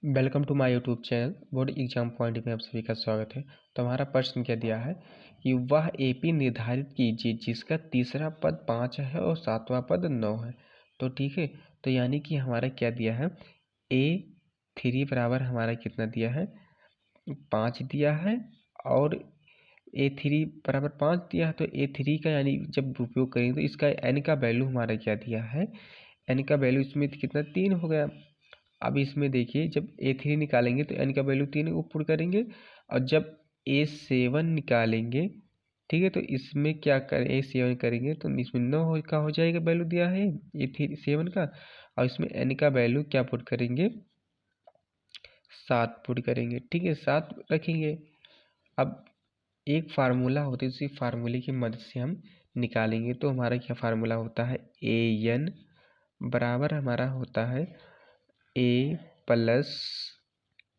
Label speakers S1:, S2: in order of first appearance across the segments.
S1: Welcome to my YouTube channel board exam point में आप सभी का स्वागत है। तो हमारा प्रश्न क्या दिया है कि वह एपी निर्धारित कीजिए जिसका तीसरा पद 5 है और सातवां पद 9 है। तो ठीक है, तो यानी कि हमारा क्या दिया है, A3 बराबर हमारा कितना दिया है, 5 दिया है, और A3 बराबर 5 दिया है। तो A3 का यानी जब उपयोग करेंगे तो इसका n का वैल्यू हमारा क्या दिया है, n का वैल्यू इसमें कितना 3 हो गया। अब इसमें देखिए जब A3 निकालेंगे तो n का वैल्यू 3 ऊपर करेंगे, और जब A7 निकालेंगे, ठीक है, तो इसमें क्या करें, A7 करेंगे तो इसमें 9 का हो जाएगा, वैल्यू दिया है A7 का, और इसमें n का वैल्यू क्या पुट करेंगे, 7 पुट करेंगे। ठीक है, 7 रखेंगे। अब एक फार्मूला होता है, उसी फार्मूले की मदद से हम निकालेंगे। तो हमारा क्या फार्मूला होता है, AN बराबर हमारा होता है A प्लस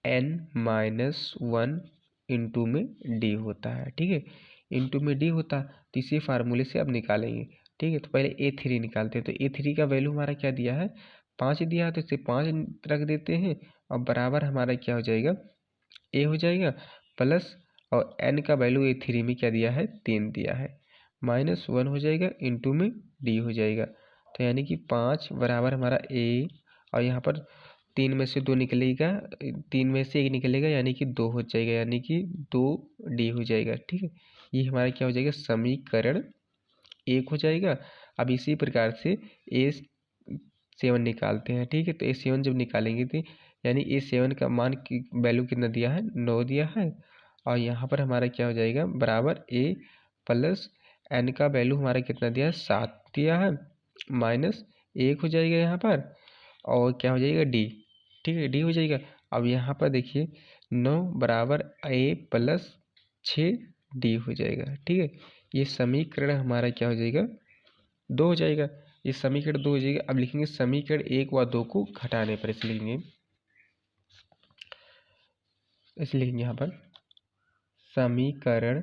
S1: n-1 इंटू में D होता है। ठीक है, इंटू में D होता है, तो इसी फार्मूले से अब निकालेंगे। ठीक है, तो पहले A3 निकालते हैं। तो A3 का वैल्यू हमारा क्या दिया है, 5 दिया है, तो इसे 5 रख देते हैं, और बराबर हमारा क्या हो जाएगा, A हो जाएगा, प्लस और n का वैल्यू A3 में क्या दिया है, 3 दिया है, -1 हो जाएगा, इंटू में D हो जाएगा। तो यानी कि 5 बराबर हमारा A, और यहाँ पर 3 में से 2 निकलेगा, 3 में से 1 निकलेगा, यानी कि 2 हो जाएगा, यानी कि 2D हो जाएगा। ठीक है, ये हमारा क्या हो जाएगा, समीकरण 1 हो जाएगा। अब इसी प्रकार से A7 निकालते हैं। ठीक है, तो A7 जब निकालेंगे तो यानी A7 का मान की वैल्यू कितना दिया है, 9 दिया है, और यहाँ पर हमारा क्या हो जाएगा, बराबर A प्लस n का वैल्यू हमारा कितना दिया है, 7 दिया है, -1 हो जाएगा यहाँ पर, और क्या हो जाएगा, D। ठीक है, D हो जाएगा। अब यहाँ पर देखिए 9 बराबर A प्लस 6D हो जाएगा। ठीक है, ये समीकरण हमारा क्या हो जाएगा, 2 हो जाएगा। ये समीकरण 2 हो जाएगा। अब लिखेंगे समीकरण 1 व 2 को घटाने पर, इसलिए लिखेंगे यहाँ पर समीकरण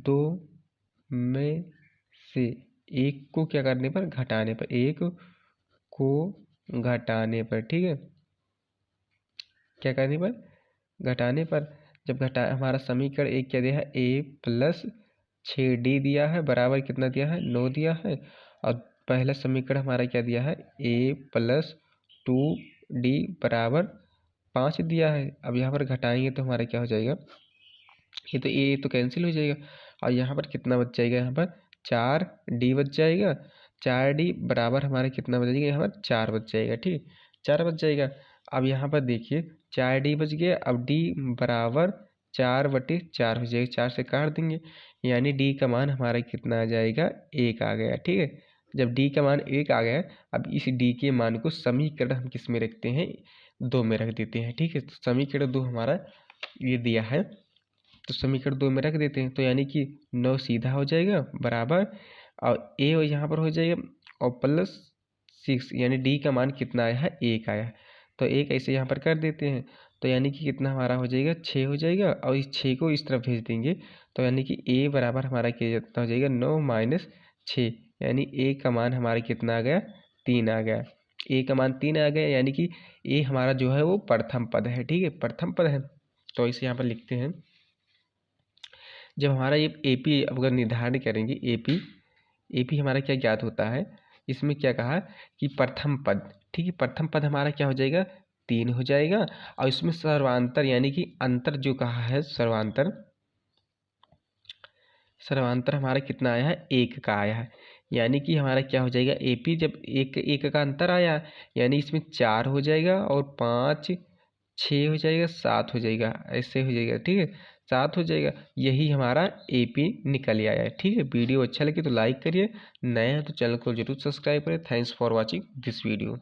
S1: 2 में से 1 को क्या करने पर, घटाने पर, 1 को घटाने पर। ठीक है, क्या करने पर, घटाने पर। जब घटा हमारा समीकरण 1 क्या दिया है, A प्लस 6D दिया है, बराबर कितना दिया है, 9 दिया है, और पहला समीकरण हमारा क्या दिया है, A प्लस 2D बराबर 5 दिया है। अब यहाँ पर घटाएंगे तो हमारा क्या हो जाएगा, ये तो A तो कैंसिल हो जाएगा, और यहाँ पर कितना बच जाएगा, यहाँ पर 4D बच जाएगा। 4D बराबर हमारा कितना बच जाएगा, यहाँ पर 4 बच जाएगा। ठीक, 4 बच जाएगा। अब यहाँ पर देखिए 4D बच गया, अब D बराबर 4/4 हो जाएगा, 4 से काट देंगे, यानी D का मान हमारा कितना आ जाएगा, 1 आ गया। ठीक है, जब D का मान 1 आ गया, अब इस D के मान को समीकरण हम किस में रखते हैं, 2 में रख देते हैं। ठीक है, तो समीकरण 2 हमारा ये दिया है, तो समीकरण 2 में रख देते हैं। तो यानी कि 9 सीधा हो जाएगा, बराबर, और A यहाँ पर हो जाएगा, और प्लस 6, यानी D का मान कितना आया है, 1 आया है, तो 1 ऐसे यहाँ पर कर देते हैं। तो यानी कि कितना हमारा हो जाएगा, 6 हो जाएगा, और इस 6 को इस तरफ भेज देंगे, तो यानी कि A बराबर हमारा कितना हो जाएगा, 9 माइनस 6, यानी A का मान हमारा कितना आ गया, 3 आ गया। A का मान 3 आ गया, यानी कि A हमारा जो है वो प्रथम पद है। ठीक है, प्रथम पद है, तो इसे यहाँ पर लिखते हैं। जब हमारा ये AP अगर निर्धारण करेंगे, AP हमारा क्या ज्ञात होता है, इसमें क्या कहा कि प्रथम पद। ठीक है, प्रथम पद हमारा क्या हो जाएगा, 3 हो जाएगा, और इसमें सर्वांतर यानी कि अंतर जो कहा है, सर्वांतर हमारा कितना आया है, 1 का आया है, यानी कि हमारा क्या हो जाएगा, AP जब 1 का अंतर आया, यानी इसमें 4 हो जाएगा, और 5 6 हो जाएगा, 7 हो जाएगा, ऐसे हो जाएगा। ठीक है, 7 हो जाएगा, यही हमारा AP निकल आया है। ठीक है, वीडियो अच्छा लगे तो लाइक करिए, नया है तो चैनल को जरूर सब्सक्राइब करें। Thanks for watching this video.